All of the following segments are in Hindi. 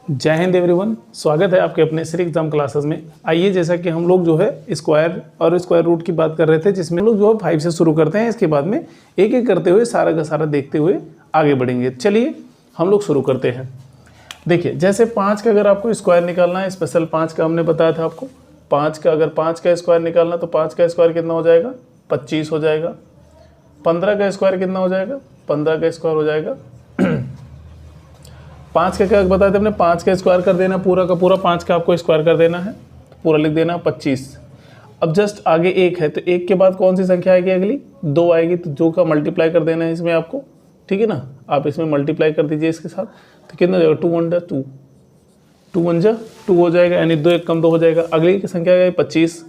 जय हिंद एवरीवन, स्वागत है आपके अपने श्री एग्जाम क्लासेस में। आइए, जैसा कि हम लोग जो है स्क्वायर और स्क्वायर रूट की बात कर रहे थे, जिसमें हम लोग जो है 5 से शुरू करते हैं। इसके बाद में एक एक करते हुए सारा का सारा देखते हुए आगे बढ़ेंगे। चलिए हम लोग शुरू करते हैं। देखिए, जैसे 5 का अगर आपको स्क्वायर निकालना है, स्पेशल 5 का हमने बताया था आपको। 5 का अगर 5 का स्क्वायर निकालना तो 5 का स्क्वायर कितना हो जाएगा? 25 हो जाएगा। 15 का स्क्वायर कितना हो जाएगा? 15 का स्क्वायर हो जाएगा 5 का क्या बताया थे हमने? 5 का स्क्वायर कर देना पूरा का पूरा, 5 का आपको स्क्वायर कर देना है, तो पूरा लिख देना 25। अब जस्ट आगे 1 है, तो 1 के बाद कौन सी संख्या आएगी? अगली 2 आएगी, तो 2 का मल्टीप्लाई कर देना है इसमें आपको, ठीक है ना। आप इसमें मल्टीप्लाई कर दीजिए इसके साथ, तो कितना हो जाएगा? 2 1 2, 2 1 2 हो जाएगा, यानी 2 1 कम 2 हो जाएगा। अगली की संख्या है 25।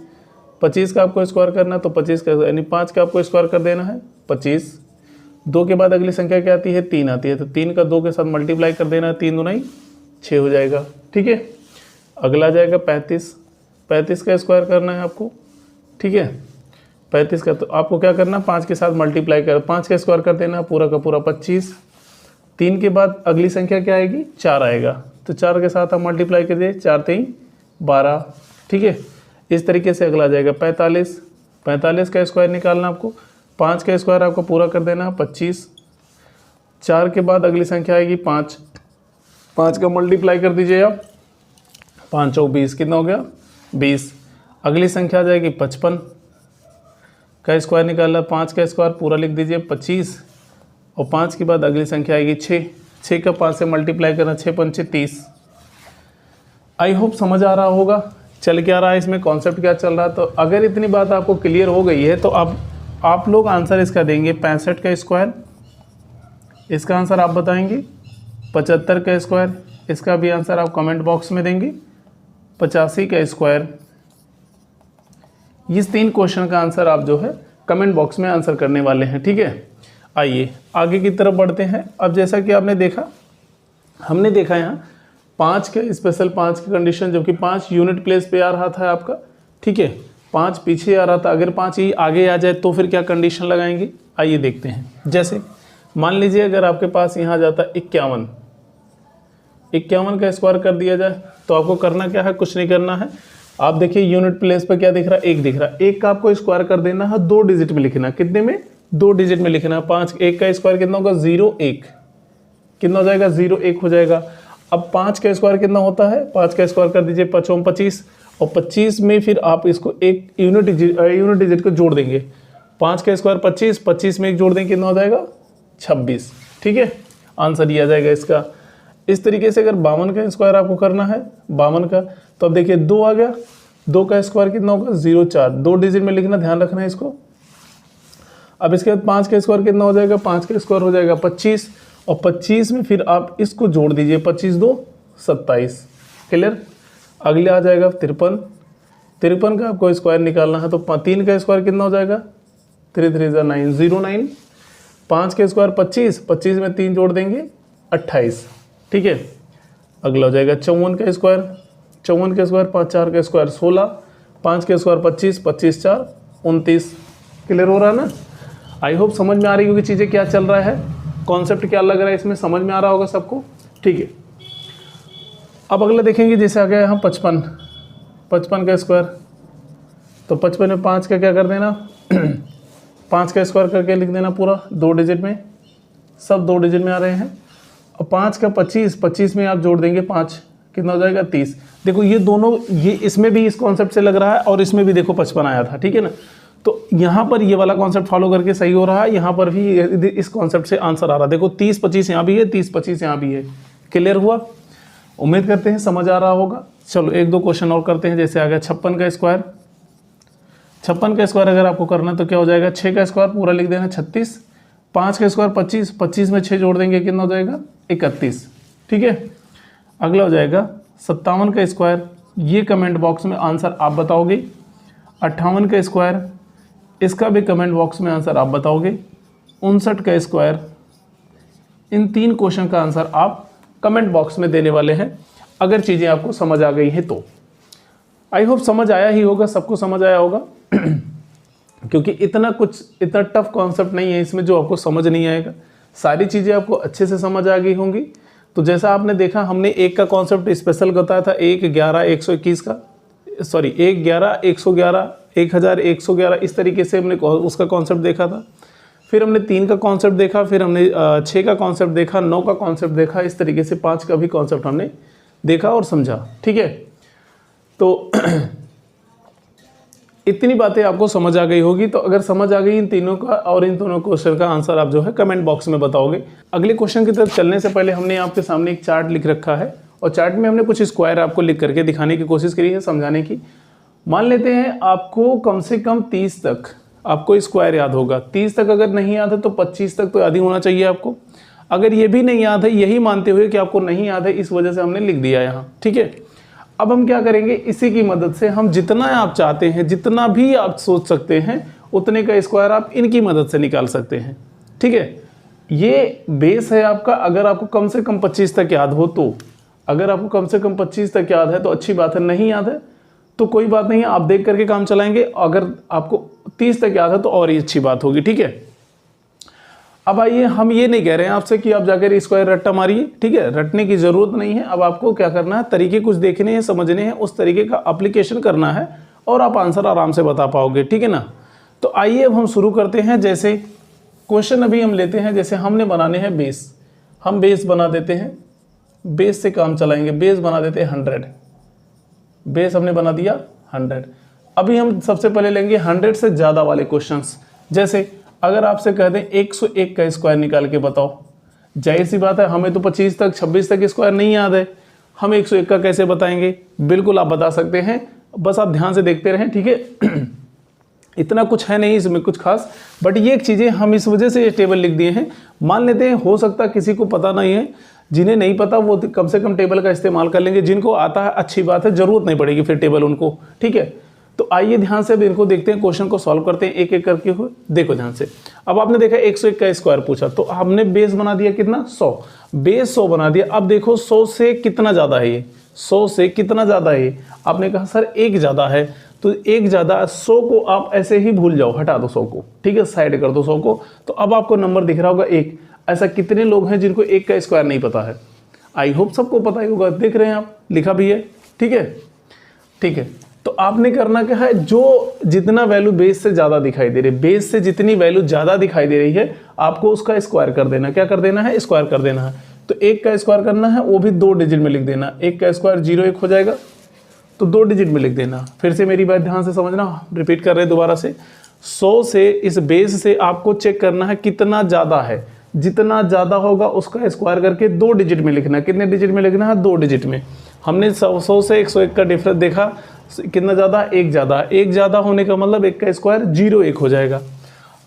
25 का आपको स्क्वायर करना है, तो 25 का यानी 5 का आपको स्क्वायर कर देना है 25। 2 के बाद अगली संख्या क्या आती है? 3 आती है, तो 3 का 2 के साथ मल्टीप्लाई कर देना है, 3 दूना 6 हो जाएगा, ठीक है। अगला आ जाएगा 35। 35 का स्क्वायर करना है आपको, ठीक है। 35 का तो आपको क्या करना है? 5 के साथ मल्टीप्लाई कर 5 का स्क्वायर कर देना पूरा का पूरा 25। 3 के बाद अगली संख्या क्या आएगी? 4 आएगा, तो 4 के साथ आप मल्टीप्लाई कर दिए, 4 3 12, ठीक है। इस तरीके से अगला आ जाएगा 45। 45 का स्क्वायर निकालना आपको, 5 का स्क्वायर आपको पूरा कर देना 25। 4 के बाद अगली संख्या आएगी 5। 5 का मल्टीप्लाई कर दीजिए आप, 5 चौक 20, कितना हो गया? 20। अगली संख्या आ जाएगी 55 का स्क्वायर निकालना, 5 का स्क्वायर पूरा लिख दीजिए 25। और 5 के बाद अगली संख्या आएगी 6। 6 का 5 से मल्टीप्लाई करना, 6 5 30। आई होप समझ आ रहा होगा चल क्या रहा है इसमें, कॉन्सेप्ट क्या चल रहा है। तो अगर इतनी बात आपको क्लियर हो गई है तो आप लोग आंसर इसका देंगे 65 का स्क्वायर, इसका आंसर आप बताएंगे 75 का स्क्वायर, इसका भी आंसर आप कमेंट बॉक्स में देंगे 85 का स्क्वायर। इस 3 क्वेश्चन का आंसर आप जो है कमेंट बॉक्स में आंसर करने वाले हैं, ठीक है। आइए आगे की तरफ बढ़ते हैं। अब जैसा कि हमने देखा यहाँ 5 के स्पेशल 5 की कंडीशन, जबकि 5 यूनिट प्लेस पे आ रहा था आपका, ठीक है। 5 पीछे आ रहा था, अगर 5 ही आगे आ जाए तो फिर क्या कंडीशन लगाएंगे? आइए देखते हैं। जैसे मान लीजिए अगर आपके पास यहाँ आ जाता 51 का स्क्वायर कर दिया जाए, तो आपको करना क्या है? कुछ नहीं करना है। आप देखिए यूनिट प्लेस पर क्या दिख रहा है? 1 दिख रहा है। 1 का आपको स्क्वायर कर देना है 2 डिजिट में लिखना। कितने में? 2 डिजिट में लिखना। 5 1 का स्क्वायर कितना होगा? 0 1, कितना हो जाएगा? 0 1 हो जाएगा। अब 5 का स्क्वायर कितना होता है? 5 का स्क्वायर कर दीजिए 5 25, और 25 में फिर आप इसको एक यूनिट डिजिट को जोड़ देंगे। 5 का स्क्वायर 25, 25 में एक जोड़ देंगे, कितना हो जाएगा? 26, ठीक है। आंसर ये आ जाएगा इसका। इस तरीके से अगर 52 का स्क्वायर आपको करना है 52 का, तो अब देखिए 2 आ गया। 2 का स्क्वायर कितना होगा? 0 4, 2 डिजिट में लिखना, ध्यान रखना है इसको। अब इसके बाद 5 का स्क्वायर कितना हो जाएगा? 5 का स्क्वायर हो जाएगा 25, और 25 में फिर आप इसको जोड़ दीजिए, 25 2 27, क्लियर। अगले आ जाएगा 53। 53 का आपको स्क्वायर निकालना है, तो 3 का स्क्वायर कितना हो जाएगा? 3 3 9 0 9। 5 का स्क्वायर 25, 25 में 3 जोड़ देंगे 28, ठीक है। अगला हो जाएगा 54 का स्क्वायर। 54 का स्क्वायर 5 4 का स्क्वायर 16, 5 का स्क्वायर 25, 25 4 29, क्लियर हो रहा है ना। आई होप समझ में आ रही होगी चीज़ें क्या चल रहा है, कॉन्सेप्ट क्या लग रहा है इसमें, समझ में आ रहा होगा सबको, ठीक है। अब अगला देखेंगे, जैसे आ गया यहाँ 55 का स्क्वायर, तो 55 में 5 का क्या कर देना 5 का स्क्वायर करके लिख देना पूरा 2 डिजिट में, सब 2 डिजिट में आ रहे हैं। और 5 का 25 में आप जोड़ देंगे 5, कितना हो जाएगा? 30। देखो ये दोनों, ये इसमें भी इस कॉन्सेप्ट से लग रहा है, और इसमें भी देखो 55 आया था, ठीक है ना। तो यहाँ पर ये वाला कॉन्सेप्ट फॉलो करके सही हो रहा है, यहाँ पर भी इस कॉन्सेप्ट से आंसर आ रहा है। देखो 30 25 यहाँ भी है, 30 25 यहाँ भी है, क्लियर हुआ। उम्मीद करते हैं समझ आ रहा होगा। चलो 1 2 क्वेश्चन और करते हैं। जैसे आ गया 56 का स्क्वायर। 56 का स्क्वायर अगर आपको करना तो क्या हो जाएगा? 6 का स्क्वायर पूरा लिख देना 36, 5 का स्क्वायर 25, 25 में 6 जोड़ देंगे, कितना हो जाएगा? 31, ठीक है। अगला हो जाएगा 57 का स्क्वायर, ये कमेंट बॉक्स में आंसर आप बताओगे। 58 का स्क्वायर, इसका भी कमेंट बॉक्स में आंसर आप बताओगे। 59 का स्क्वायर, इन 3 क्वेश्चन का आंसर आप कमेंट बॉक्स में देने वाले हैं, अगर चीज़ें आपको समझ आ गई हैं तो। आई होप समझ आया ही होगा, सबको समझ आया होगा क्योंकि इतना टफ कॉन्सेप्ट नहीं है इसमें जो आपको समझ नहीं आएगा। सारी चीज़ें आपको अच्छे से समझ आ गई होंगी। तो जैसा आपने देखा, हमने एक का कॉन्सेप्ट स्पेशल बताया था, 1 11 121 का, सॉरी 1 11 111 1111, इस तरीके से हमने उसका कॉन्सेप्ट देखा था। फिर हमने 3 का कॉन्सेप्ट देखा, फिर हमने 6 का कॉन्सेप्ट देखा, 9 का कॉन्सेप्ट देखा, इस तरीके से 5 का भी कॉन्सेप्ट हमने देखा और समझा। ठीक है, तो इतनी बातें आपको समझ आ गई होगी। तो अगर समझ आ गई इन तीनों का और इन दोनों क्वेश्चन का आंसर आप जो है कमेंट बॉक्स में बताओगे। अगले क्वेश्चन की तरफ चलने से पहले हमने आपके सामने एक चार्ट लिख रखा है और चार्ट में हमने कुछ स्क्वायर आपको लिख करके दिखाने की कोशिश करी है, समझाने की। मान लेते हैं आपको कम से कम 30 तक आपको स्क्वायर याद होगा। 30 तक अगर नहीं याद है तो 25 तक तो याद ही होना चाहिए आपको। अगर ये भी नहीं याद है, यही मानते हुए कि आपको नहीं याद है, इस वजह से हमने लिख दिया यहाँ। ठीक है, अब हम क्या करेंगे, इसी की मदद से हम जितना आप चाहते हैं, जितना भी आप सोच सकते हैं, उतने का स्क्वायर आप इनकी मदद से निकाल सकते हैं। ठीक है, ये बेस है आपका। अगर आपको कम से कम 25 तक याद हो तो, अगर आपको कम से कम 25 तक याद है तो अच्छी बात है, नहीं याद है तो कोई बात नहीं है, आप देख करके काम चलाएंगे। अगर आपको 30 तक याद है तो और ही अच्छी बात होगी। ठीक है, अब आइए, हम ये नहीं कह रहे हैं आपसे कि आप जाकर स्क्वायर रट्टा मारिए। ठीक है, रटने की ज़रूरत नहीं है। अब आपको क्या करना है, तरीके कुछ देखने हैं, समझने हैं, उस तरीके का एप्लीकेशन करना है और आप आंसर आराम से बता पाओगे। ठीक है ना, तो आइए अब हम शुरू करते हैं। जैसे क्वेश्चन अभी हम लेते हैं, जैसे हमने बनाने हैं बेस, हम बेस बना देते हैं, बेस से काम चलाएंगे। बेस बना देते हैं 100, बेस हमने बना दिया 100। अभी हम सबसे पहले लेंगे 100 से ज़्यादा वाले क्वेश्चंस। जैसे अगर आपसे कह दें 101 का स्क्वायर निकाल के बताओ, जाहिर सी बात है हमें तो 25 तक 26 तक स्क्वायर नहीं याद है, हम 101 का कैसे बताएंगे? बिल्कुल आप बता सकते हैं, बस आप ध्यान से देखते रहें। ठीक है, इतना कुछ है नहीं इसमें कुछ खास, बट ये एक चीज़ें हम इस वजह से ये टेबल लिख दिए हैं। मान लेते हैं हो सकता है किसी को पता नहीं है, जिन्हें नहीं पता वो कम से कम टेबल का इस्तेमाल कर लेंगे, जिनको आता है अच्छी बात है, ज़रूरत नहीं पड़ेगी फिर टेबल उनको। ठीक है, तो आइए ध्यान से अब इनको देखते हैं, क्वेश्चन को सॉल्व करते हैं एक एक करके हुए। देखो ध्यान से, अब आपने देखा 101 का स्क्वायर पूछा, तो हमने बेस बना दिया कितना, 100, बेस 100 बना दिया। अब देखो 100 से कितना ज़्यादा है ये, 100 से कितना ज़्यादा है ये, आपने कहा सर एक ज़्यादा है, तो एक ज़्यादा, 100 को आप ऐसे ही भूल जाओ, हटा दो 100 को। ठीक है, साइड कर दो 100 को। तो अब आपको नंबर दिख रहा होगा 1। ऐसा कितने लोग हैं जिनको 1 का स्क्वायर नहीं पता है? आई होप सबको पता ही होगा, देख रहे हैं आप, लिखा भी है। ठीक है, ठीक है, तो आपने करना क्या है, जो जितना वैल्यू बेस से ज़्यादा दिखाई दे रही है, बेस से जितनी वैल्यू ज़्यादा दिखाई दे रही है, आपको उसका स्क्वायर कर देना। क्या कर देना है? स्क्वायर कर देना है। तो 1 का स्क्वायर करना है, वो भी 2 डिजिट में लिख देना। 1 का स्क्वायर 01 हो जाएगा, तो 2 डिजिट में लिख देना। फिर से मेरी बात ध्यान से समझना, रिपीट कर रहे हैं दोबारा से। 100 से इस बेस से आपको चेक करना है कितना ज़्यादा है, जितना ज़्यादा होगा उसका स्क्वायर करके 2 डिजिट में लिखना है। कितने डिजिट में लिखना है? 2 डिजिट में। हमने 100 से 101 का डिफरेंस देखा, कितना ज़्यादा, एक ज़्यादा। एक ज़्यादा होने का मतलब 1 का स्क्वायर 01 हो जाएगा।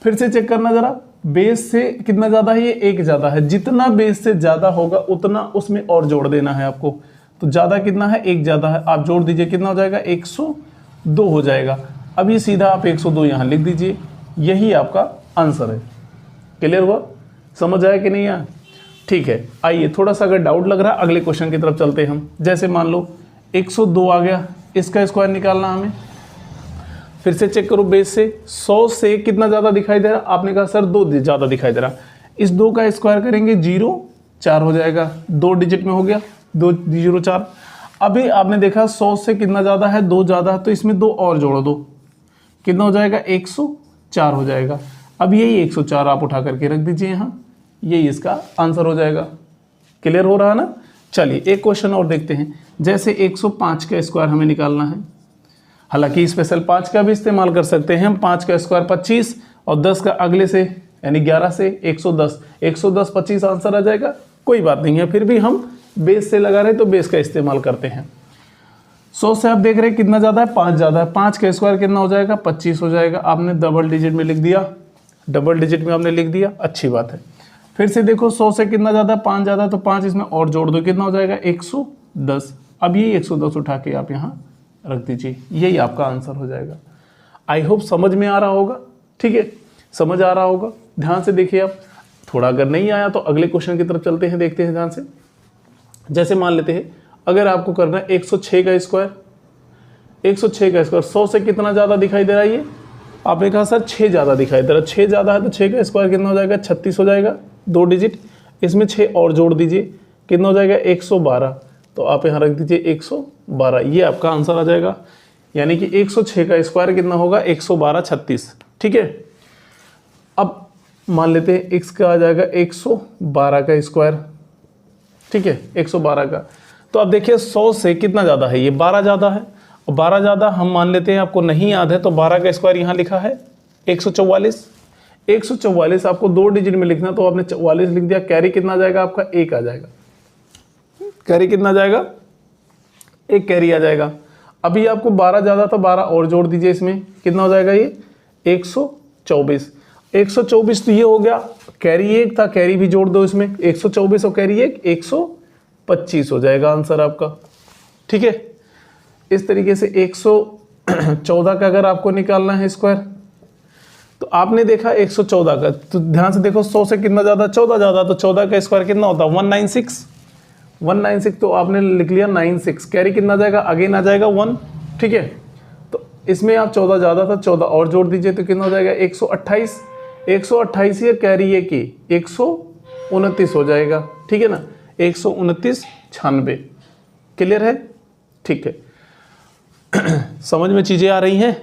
फिर से चेक करना ज़रा, बेस से कितना ज़्यादा है, ये 1 ज़्यादा है। जितना बेस से ज़्यादा होगा उतना उसमें और जोड़ देना है आपको। तो ज़्यादा कितना है? 1 ज़्यादा है, आप जोड़ दीजिए, कितना हो जाएगा? 102 हो जाएगा। अब ये सीधा आप 102 यहाँ लिख दीजिए, यही आपका आंसर है। क्लियर हुआ? समझ आया कि नहीं आया? ठीक है, आइए थोड़ा सा अगर डाउट लग रहा है अगले क्वेश्चन की तरफ चलते हैं हम। जैसे मान लो 102 आ गया, इसका स्क्वायर निकालना हमें। फिर से चेक करो, बेस से 100 से कितना ज़्यादा दिखाई दे रहा? आपने कहा सर 2 ज़्यादा दिखाई दे रहा। इस 2 का स्क्वायर करेंगे, 04 हो जाएगा, 2 डिजिट में हो गया, 204। अभी आपने देखा 100 से कितना ज़्यादा है, 2 ज़्यादा है, तो इसमें 2 और जोड़ दो, कितना हो जाएगा? 104 हो जाएगा। अब यही 104 आप उठा करके रख दीजिए यहाँ, यही इसका आंसर हो जाएगा। क्लियर हो रहा ना? चलिए एक क्वेश्चन और देखते हैं। जैसे 105 का स्क्वायर हमें निकालना है, हालांकि स्पेशल 5 का भी इस्तेमाल कर सकते हैं हम। 5 का स्क्वायर 25 और 10 का अगले से यानी 11 से 110, 110 25 आंसर आ जाएगा। कोई बात नहीं है, फिर भी हम बेस से लगा रहे तो बेस का इस्तेमाल करते हैं। 100 से आप देख रहे हैं कितना ज़्यादा है, 5 ज़्यादा है। 5 का स्क्वायर कितना हो जाएगा? 25 हो जाएगा। आपने डबल डिजिट में लिख दिया, डबल डिजिट में आपने लिख दिया, अच्छी बात है। फिर से देखो 100 से कितना ज़्यादा है? 5 ज़्यादा है, तो 5 इसमें और जोड़ दो, कितना हो जाएगा? 110। अब ये 110 उठा के आप यहाँ रख दीजिए, यही आपका आंसर हो जाएगा। आई होप समझ में आ रहा होगा। ठीक है, समझ आ रहा होगा। ध्यान से देखिए आप, थोड़ा अगर नहीं आया तो अगले क्वेश्चन की तरफ चलते हैं, देखते हैं ध्यान से। जैसे मान लेते हैं अगर आपको करना है 106 का स्क्वायर, 106 का स्क्वायर 100 से कितना ज़्यादा दिखाई दे रहा है? ये आपने कहा सर 6 ज़्यादा दिखाई दे रहा है। 6 ज़्यादा है तो 6 का स्क्वायर कितना हो जाएगा? 36 हो जाएगा, 2 डिजिट। इसमें 6 और जोड़ दीजिए, कितना हो जाएगा 112, तो आप यहाँ रख दीजिए 112, ये आपका आंसर आ जाएगा। यानी कि 106 का स्क्वायर कितना होगा 112 36। ठीक है, अब मान लेते हैं x का आ जाएगा 112 का स्क्वायर। ठीक है, 112 का, तो अब देखिए 100 से कितना ज़्यादा है, ये 12 ज़्यादा है, और 12 ज़्यादा हम मान लेते हैं आपको नहीं याद है, तो 12 का स्क्वायर यहाँ लिखा है 144। 144 आपको 2 डिजिट में लिखना, तो आपने 44 लिख दिया, कैरी कितना आ जाएगा आपका 1 आ जाएगा। कैरी कितना आ जाएगा 1 कैरी आ जाएगा। अभी आपको 12 ज़्यादा था, 12 और जोड़ दीजिए, इसमें कितना हो जाएगा ये 124। 124 तो ये हो गया, कैरी 1 था, कैरी भी जोड़ दो इसमें, 124 और कैरी 1 125 हो जाएगा आंसर आपका। ठीक है, इस तरीके से 114 का अगर आपको निकालना है स्क्वायर, तो आपने देखा 114 का, तो ध्यान से देखो 100 से कितना ज़्यादा 14 ज़्यादा, तो 14 का स्क्वायर कितना होता है 196। 196 तो आपने लिख लिया 96, कैरी कितना जाएगा अगेन आ जाएगा 1। ठीक है, तो इसमें आप 14 ज़्यादा था, 14 और जोड़ दीजिए तो कितना हो जाएगा 128। 128 ये कैरी है कि 129 हो जाएगा। ठीक है ना, 129 96। क्लियर है? ठीक है, समझ में चीज़ें आ रही हैं।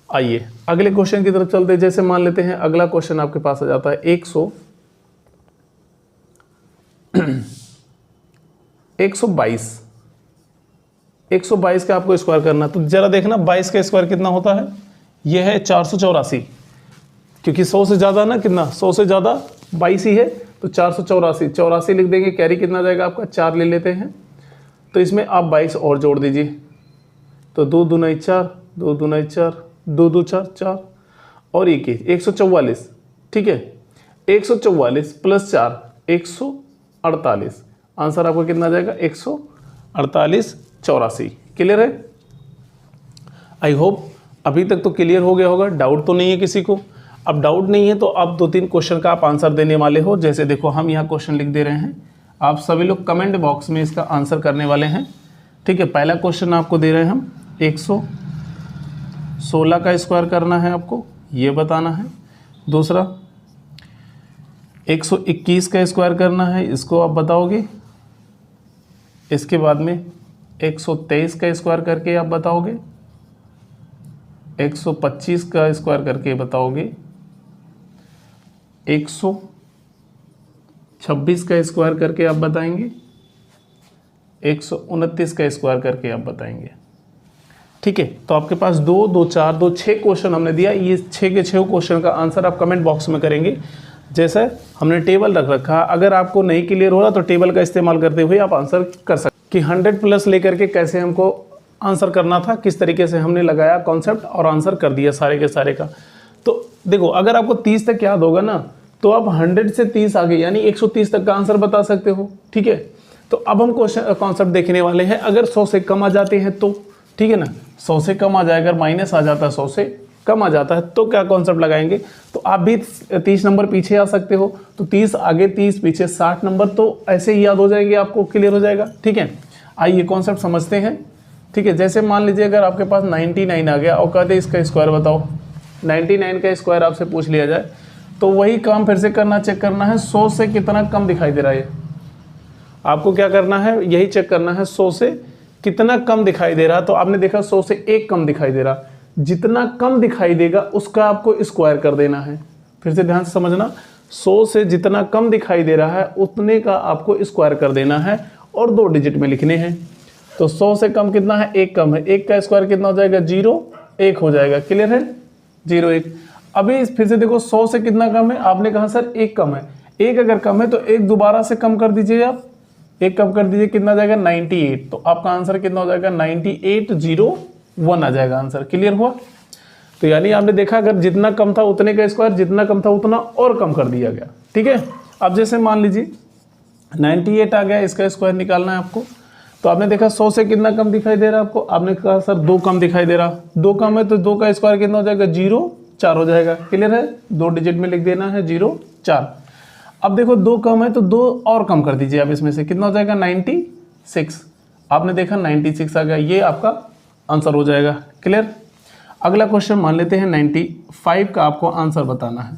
आइए अगले क्वेश्चन की तरफ चलते हैं। जैसे मान लेते हैं अगला क्वेश्चन आपके पास आ जाता है 122। 122 का आपको स्क्वायर करना, तो जरा देखना 22 का स्क्वायर कितना होता है, यह है 484, क्योंकि 100 से ज़्यादा ना, कितना 100 से ज़्यादा 22 ही है, तो 484 84 लिख देंगे। कैरी कितना जाएगा आपका 4 ले लेते हैं, तो इसमें आप 22 और जोड़ दीजिए, तो 2 दूना 4, 2 दूना 4, 2 2 4 4 और 144। ठीक है, 144 प्लस 4 148, आंसर आपका कितना आ जाएगा 148 84। क्लियर है? आई होप अभी तक तो क्लियर हो गया होगा, डाउट तो नहीं है किसी को। अब डाउट नहीं है तो आप 2-3 क्वेश्चन का आप आंसर देने वाले हो। जैसे देखो हम यहाँ क्वेश्चन लिख दे रहे हैं, आप सभी लोग कमेंट बॉक्स में इसका आंसर करने वाले हैं। ठीक है, पहला क्वेश्चन आपको दे रहे हैं हम 116 का स्क्वायर करना है आपको, ये बताना है। दूसरा 121 का स्क्वायर करना है, इसको आप बताओगे। इसके बाद में 123 का स्क्वायर करके आप बताओगे, 125 का स्क्वायर करके बताओगे, 126 का स्क्वायर करके आप बताएंगे, 129 का स्क्वायर करके आप बताएंगे। ठीक है, तो आपके पास 2 2 4 2 6 क्वेश्चन हमने दिया। ये 6 के 6 क्वेश्चन का आंसर आप कमेंट बॉक्स में करेंगे। जैसे हमने टेबल रख रखा, अगर आपको नहीं क्लियर हो रहा तो टेबल का इस्तेमाल करते हुए आप आंसर कर सकते कि 100 प्लस लेकर के कैसे हमको आंसर करना था, किस तरीके से हमने लगाया कॉन्सेप्ट और आंसर कर दिया सारे के सारे का। तो देखो अगर आपको 30 तक याद होगा ना, तो आप 100 से 30 आगे यानी 130 तक का आंसर बता सकते हो। ठीक है, तो अब हम क्वेश्चन कॉन्सेप्ट देखने वाले हैं। अगर 100 से कम आ जाते हैं तो, ठीक है ना, 100 से कम आ जाए, अगर माइनस आ जाता है 100 से कम आ जाता है तो क्या कॉन्सेप्ट लगाएंगे। तो आप भी 30 नंबर पीछे आ सकते हो, तो 30 आगे 30 पीछे 60 नंबर, तो ऐसे ही याद हो जाएंगे, आपको क्लियर हो जाएगा। ठीक है, आइए कॉन्सेप्ट समझते हैं। ठीक है, जैसे मान लीजिए अगर आपके पास 99 आ गया और कहते इसका स्क्वायर बताओ, 99 का स्क्वायर आपसे पूछ लिया जाए, तो वही काम फिर से करना, चेक करना है 100 से कितना कम दिखाई दे रहा है। आपको क्या करना है, यही चेक करना है 100 से कितना कम दिखाई दे रहा। तो आपने देखा 100 से 1 कम दिखाई दे रहा, जितना कम दिखाई देगा उसका आपको स्क्वायर कर देना है। फिर से ध्यान से समझना, 100 से जितना कम दिखाई दे रहा है उतने का आपको स्क्वायर कर देना है और 2 डिजिट में लिखने हैं। तो 100 से कम कितना है, 1 कम है, 1 का स्क्वायर कितना हो जाएगा 0 1 हो जाएगा। क्लियर है, 0 1। अभी फिर से देखो 100 से कितना कम है, आपने कहा सर 1 कम है। 1 अगर कम है तो 1 दोबारा से कम कर दीजिए, आप 1 कम कर दीजिए, कितना जाएगा 98। तो आपका आंसर कितना हो जाएगा 9801 आ जाएगा आंसर। क्लियर हुआ? तो यानी आपने देखा अगर जितना कम था उतने का स्क्वायर, जितना कम था उतना और कम कर दिया गया। ठीक है, अब जैसे मान लीजिए 98 आ गया, इसका स्क्वायर निकालना है आपको। तो आपने देखा 100 से कितना कम दिखाई दे रहा है आपको, आपने कहा सर 2 कम दिखाई दे रहा, 2 कम है तो 2 का स्क्वायर कितना हो जाएगा 0 4 हो जाएगा। क्लियर है, 2 डिजिट में लिख देना है 0 4। अब देखो 2 कम है तो 2 और कम कर दीजिए आप, इसमें से कितना हो जाएगा 96। आपने देखा 96 आ गया, ये आपका आंसर हो जाएगा। क्लियर? अगला क्वेश्चन मान लेते हैं 95 का आपको आंसर बताना है।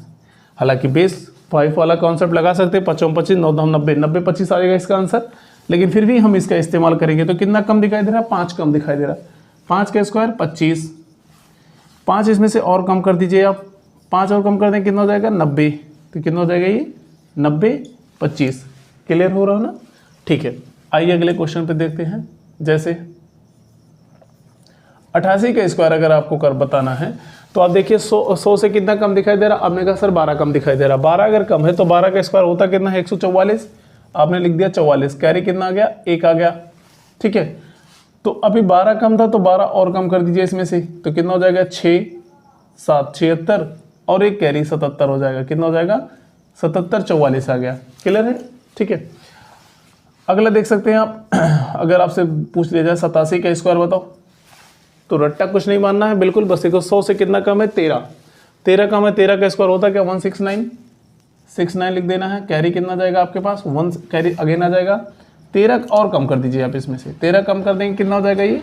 हालांकि बेस 5 वाला कॉन्सेप्ट लगा सकते हैं, 5 25 9 90 90 25 आ जाएगा इसका आंसर। लेकिन फिर भी हम इसका इस्तेमाल करेंगे तो कितना कम दिखाई दे रहा है, 5 कम दिखाई दे रहा है। 5 का स्क्वायर 25, 5 इसमें से और कम कर दीजिए आप, 5 और कम कर दें कितना हो जाएगा 90, तो कितना हो जाएगा ये 90 25। क्लियर हो रहा है ना? ठीक है, आइए अगले क्वेश्चन पे देखते हैं। जैसे 88 का स्क्वायर अगर आपको कर बताना है तो आप देखिए 100 से कितना कम दिखाई दे रहा, आपने कहा सर 12 कम दिखाई दे रहा। 12 अगर कम है तो 12 का स्क्वायर होता कितना है 144, आपने लिख दिया 44, कैरी कितना आ गया 1 आ गया। ठीक है, तो अभी 12 कम था तो 12 और कम कर दीजिए इसमें से, तो कितना हो जाएगा 6 7 76 और एक कैरी 77 हो जाएगा। कितना हो जाएगा 77 44 आ गया। क्लियर है? ठीक है, अगला देख सकते हैं आप। अगर आपसे पूछ लिया जाए 87 का स्क्वायर बताओ, तो रट्टा कुछ नहीं मानना है बिल्कुल, बस देखो 100 से कितना कम है 13, 13 कम है, 13 का स्क्वायर होता है क्या 169, 69 लिख देना है। कैरी कितना जाएगा आपके पास 1, कैरी अगेन आ जाएगा। 13 और कम कर दीजिए आप इसमें से, 13 कम कर देंगे कितना हो जाएगा ये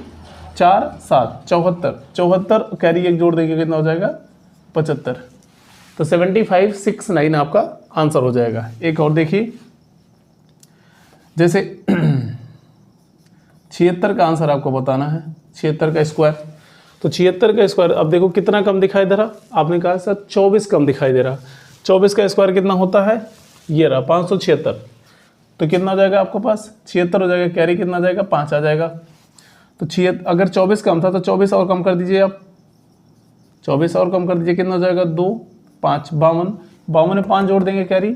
4 7 74, 74 कैरी एक जोड़ देंगे कितना हो जाएगा 75, तो 7569 आपका आंसर हो जाएगा। एक और देखिए, जैसे 76 का आंसर आपको बताना है, 76 का स्क्वायर, तो 76 का स्क्वायर अब देखो कितना कम दिखाई दे रहा, आपने कहा सर 24 कम दिखाई दे रहा। 24 का स्क्वायर कितना होता है, ये रहा 576, तो कितना हो जाएगा आपके पास 76 हो जाएगा। कैरी कितना आ जाएगा 5 आ जाएगा। तो 76 अगर 24 कम था तो 24 और कम कर दीजिए आप, 24 और कम कर दीजिए कितना हो जाएगा 2 5 52, 52 में 5 जोड़ देंगे कैरी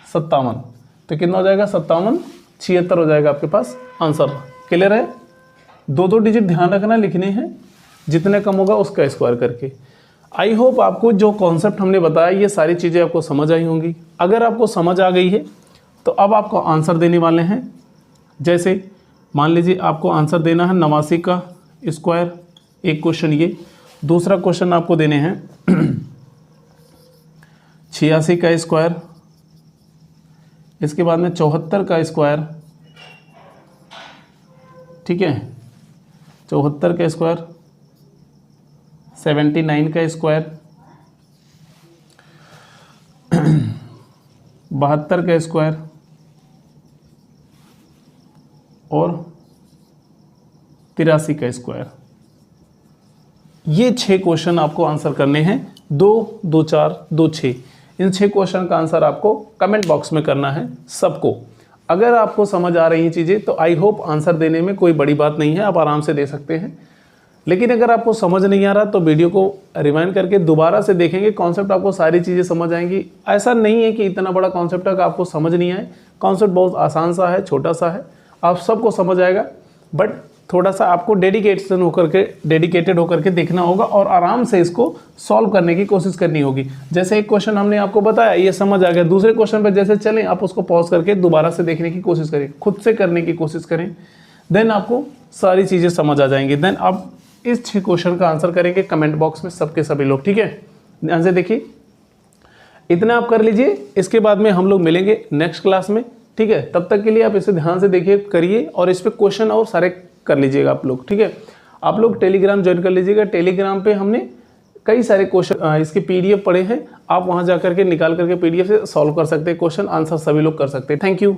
57, तो कितना हो जाएगा 57 76 हो जाएगा आपके पास आंसर। क्लियर है? 2 डिजिट ध्यान रखना लिखने हैं, जितने कम होगा उसका स्क्वायर करके। आई होप आपको जो कॉन्सेप्ट हमने बताया ये सारी चीज़ें आपको समझ आई होंगी। अगर आपको समझ आ गई है तो अब आपको आंसर देने वाले हैं। जैसे मान लीजिए आपको आंसर देना है 89 का स्क्वायर, एक क्वेश्चन ये। दूसरा क्वेश्चन आपको देने हैं 86 का स्क्वायर, इसके बाद में 74 का स्क्वायर, ठीक है 74 का स्क्वायर, 79 का स्क्वायर, 72 का स्क्वायर और 83 का स्क्वायर। ये 6 क्वेश्चन आपको आंसर करने हैं, 2 2 4 2 6। इन 6 क्वेश्चन का आंसर आपको कमेंट बॉक्स में करना है सबको। अगर आपको समझ आ रही हैं चीज़ें तो आई होप आंसर देने में कोई बड़ी बात नहीं है, आप आराम से दे सकते हैं। लेकिन अगर आपको समझ नहीं आ रहा तो वीडियो को रिवाइंड करके दोबारा से देखेंगे, कॉन्सेप्ट आपको सारी चीज़ें समझ आएंगी। ऐसा नहीं है कि इतना बड़ा कॉन्सेप्ट है कि आपको समझ नहीं आए, कॉन्सेप्ट बहुत आसान सा है, छोटा सा है, आप सबको समझ आएगा। बट थोड़ा सा आपको डेडिकेटेड होकर के देखना होगा और आराम से इसको सॉल्व करने की कोशिश करनी होगी। जैसे एक क्वेश्चन हमने आपको बताया ये समझ आ गया, दूसरे क्वेश्चन पर जैसे चलें आप उसको पॉज करके दोबारा से देखने की कोशिश करें, खुद से करने की कोशिश करें, देन आपको सारी चीज़ें समझ आ जाएंगी। देन आप इस 6 क्वेश्चन का आंसर करेंगे कमेंट बॉक्स में सबके सभी लोग, ठीक है। ध्यान से देखिए, इतना आप कर लीजिए, इसके बाद में हम लोग मिलेंगे नेक्स्ट क्लास में, ठीक है। तब तक के लिए आप इसे ध्यान से देखिए, करिए और इस पे क्वेश्चन और सारे कर लीजिएगा आप लोग, ठीक है। आप लोग टेलीग्राम ज्वाइन कर लीजिएगा, टेलीग्राम पे हमने कई सारे क्वेश्चन इसके पीडीएफ पढ़े हैं, आप वहां जाकर के निकाल करके पीडीएफ से सॉल्व कर सकते हैं, क्वेश्चन आंसर सभी लोग कर सकते हैं। Thank you.